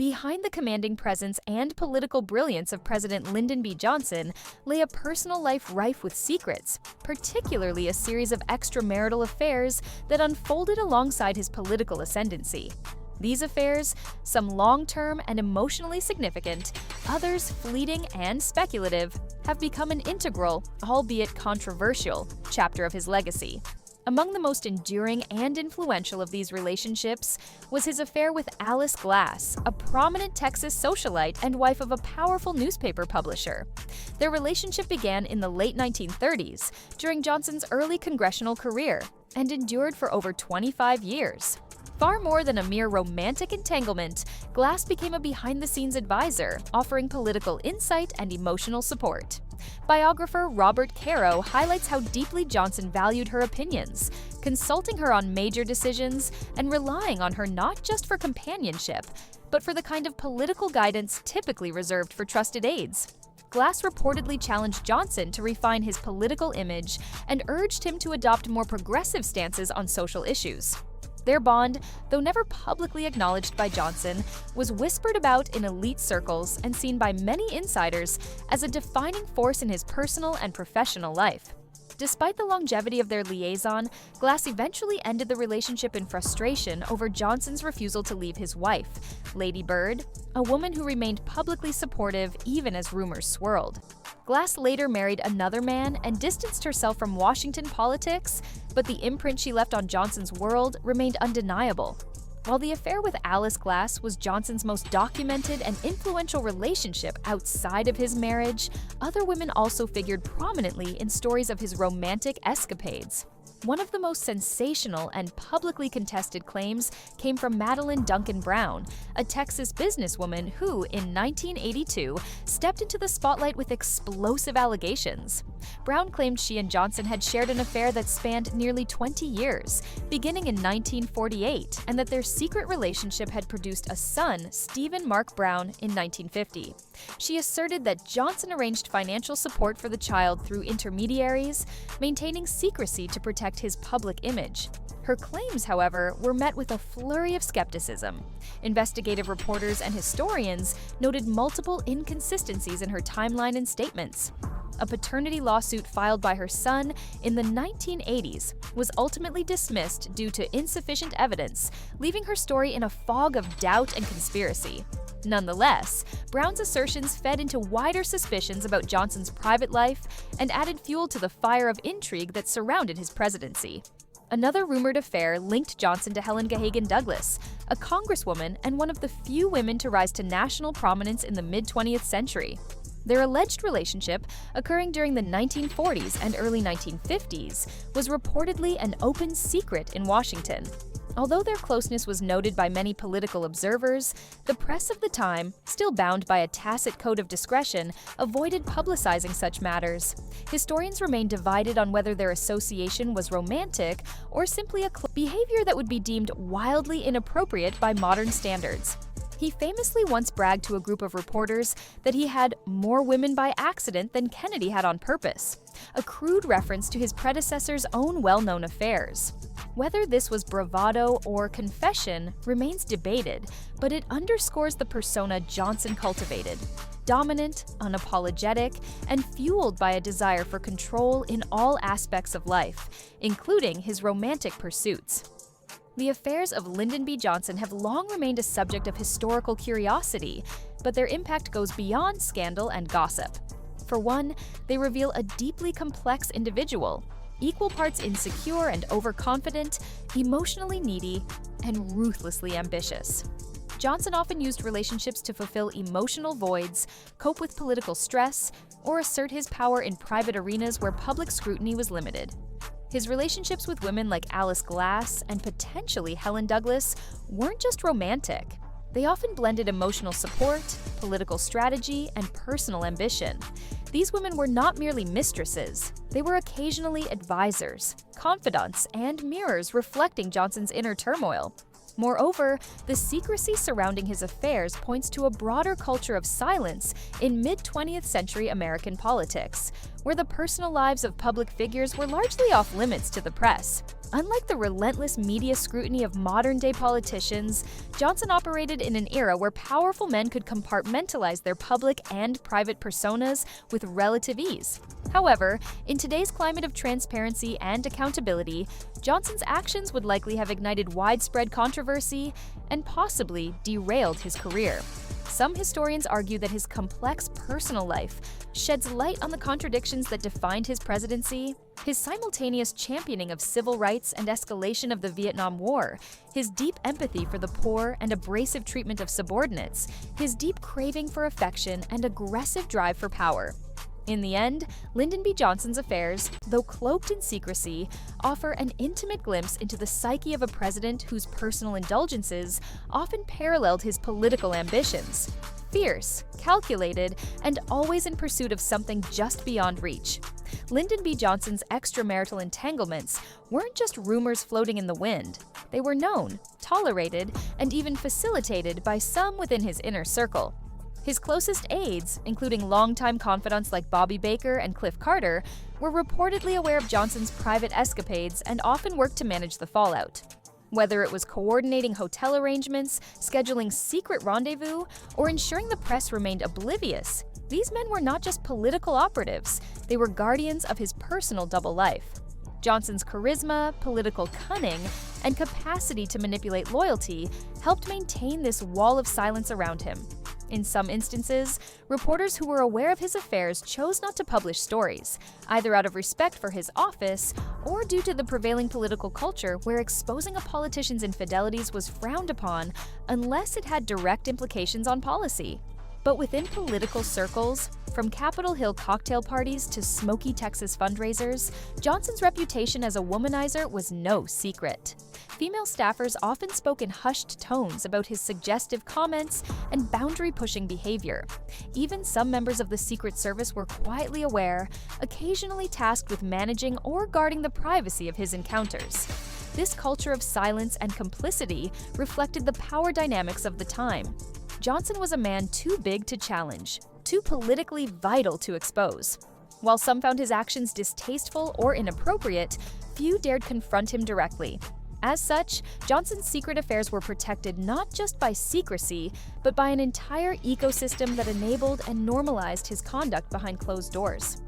Behind the commanding presence and political brilliance of President Lyndon B. Johnson lay a personal life rife with secrets, particularly a series of extramarital affairs that unfolded alongside his political ascendancy. These affairs, some long-term and emotionally significant, others fleeting and speculative, have become an integral, albeit controversial, chapter of his legacy. Among the most enduring and influential of these relationships was his affair with Alice Glass, a prominent Texas socialite and wife of a powerful newspaper publisher. Their relationship began in the late 1930s, during Johnson's early congressional career, and endured for over 25 years. Far more than a mere romantic entanglement, Glass became a behind-the-scenes advisor, offering political insight and emotional support. Biographer Robert Caro highlights how deeply Johnson valued her opinions, consulting her on major decisions and relying on her not just for companionship, but for the kind of political guidance typically reserved for trusted aides. Glass reportedly challenged Johnson to refine his political image and urged him to adopt more progressive stances on social issues. Their bond, though never publicly acknowledged by Johnson, was whispered about in elite circles and seen by many insiders as a defining force in his personal and professional life. Despite the longevity of their liaison, Glass eventually ended the relationship in frustration over Johnson's refusal to leave his wife, Lady Bird, a woman who remained publicly supportive even as rumors swirled. Glass later married another man and distanced herself from Washington politics, but the imprint she left on Johnson's world remained undeniable. While the affair with Alice Glass was Johnson's most documented and influential relationship outside of his marriage, other women also figured prominently in stories of his romantic escapades. One of the most sensational and publicly contested claims came from Madeline Duncan Brown, a Texas businesswoman who, in 1982, stepped into the spotlight with explosive allegations. Brown claimed she and Johnson had shared an affair that spanned nearly 20 years, beginning in 1948, and that their secret relationship had produced a son, Stephen Mark Brown, in 1950. She asserted that Johnson arranged financial support for the child through intermediaries, maintaining secrecy to protect his public image. Her claims, however, were met with a flurry of skepticism. Investigative reporters and historians noted multiple inconsistencies in her timeline and statements. A paternity lawsuit filed by her son in the 1980s was ultimately dismissed due to insufficient evidence, leaving her story in a fog of doubt and conspiracy. Nonetheless, Brown's assertions fed into wider suspicions about Johnson's private life and added fuel to the fire of intrigue that surrounded his presidency. Another rumored affair linked Johnson to Helen Gahagan Douglas, a congresswoman and one of the few women to rise to national prominence in the mid-20th century. Their alleged relationship, occurring during the 1940s and early 1950s, was reportedly an open secret in Washington. Although their closeness was noted by many political observers, the press of the time, still bound by a tacit code of discretion, avoided publicizing such matters. Historians remain divided on whether their association was romantic or simply a behavior that would be deemed wildly inappropriate by modern standards. He famously once bragged to a group of reporters that he had more women by accident than Kennedy had on purpose, a crude reference to his predecessor's own well-known affairs. Whether this was bravado or confession remains debated, but it underscores the persona Johnson cultivated: dominant, unapologetic, and fueled by a desire for control in all aspects of life, including his romantic pursuits. The affairs of Lyndon B. Johnson have long remained a subject of historical curiosity, but their impact goes beyond scandal and gossip. For one, they reveal a deeply complex individual, equal parts insecure and overconfident, emotionally needy, and ruthlessly ambitious. Johnson often used relationships to fulfill emotional voids, cope with political stress, or assert his power in private arenas where public scrutiny was limited. His relationships with women like Alice Glass and potentially Helen Douglas weren't just romantic. They often blended emotional support, political strategy, and personal ambition. These women were not merely mistresses. They were occasionally advisors, confidants, and mirrors reflecting Johnson's inner turmoil. Moreover, the secrecy surrounding his affairs points to a broader culture of silence in mid-20th century American politics, where the personal lives of public figures were largely off limits to the press. Unlike the relentless media scrutiny of modern-day politicians, Johnson operated in an era where powerful men could compartmentalize their public and private personas with relative ease. However, in today's climate of transparency and accountability, Johnson's actions would likely have ignited widespread controversy and possibly derailed his career. Some historians argue that his complex personal life sheds light on the contradictions that defined his presidency. His simultaneous championing of civil rights and escalation of the Vietnam War, his deep empathy for the poor and abrasive treatment of subordinates, his deep craving for affection and aggressive drive for power. In the end, Lyndon B. Johnson's affairs, though cloaked in secrecy, offer an intimate glimpse into the psyche of a president whose personal indulgences often paralleled his political ambitions. Fierce, calculated, and always in pursuit of something just beyond reach. Lyndon B. Johnson's extramarital entanglements weren't just rumors floating in the wind. They were known, tolerated, and even facilitated by some within his inner circle. His closest aides, including longtime confidants like Bobby Baker and Cliff Carter, were reportedly aware of Johnson's private escapades and often worked to manage the fallout. Whether it was coordinating hotel arrangements, scheduling secret rendezvous, or ensuring the press remained oblivious, these men were not just political operatives, they were guardians of his personal double life. Johnson's charisma, political cunning, and capacity to manipulate loyalty helped maintain this wall of silence around him. In some instances, reporters who were aware of his affairs chose not to publish stories, either out of respect for his office or due to the prevailing political culture where exposing a politician's infidelities was frowned upon unless it had direct implications on policy. But within political circles, from Capitol Hill cocktail parties to smoky Texas fundraisers, Johnson's reputation as a womanizer was no secret. Female staffers often spoke in hushed tones about his suggestive comments and boundary-pushing behavior. Even some members of the Secret Service were quietly aware, occasionally tasked with managing or guarding the privacy of his encounters. This culture of silence and complicity reflected the power dynamics of the time. Johnson was a man too big to challenge, too politically vital to expose. While some found his actions distasteful or inappropriate, few dared confront him directly. As such, Johnson's secret affairs were protected not just by secrecy, but by an entire ecosystem that enabled and normalized his conduct behind closed doors.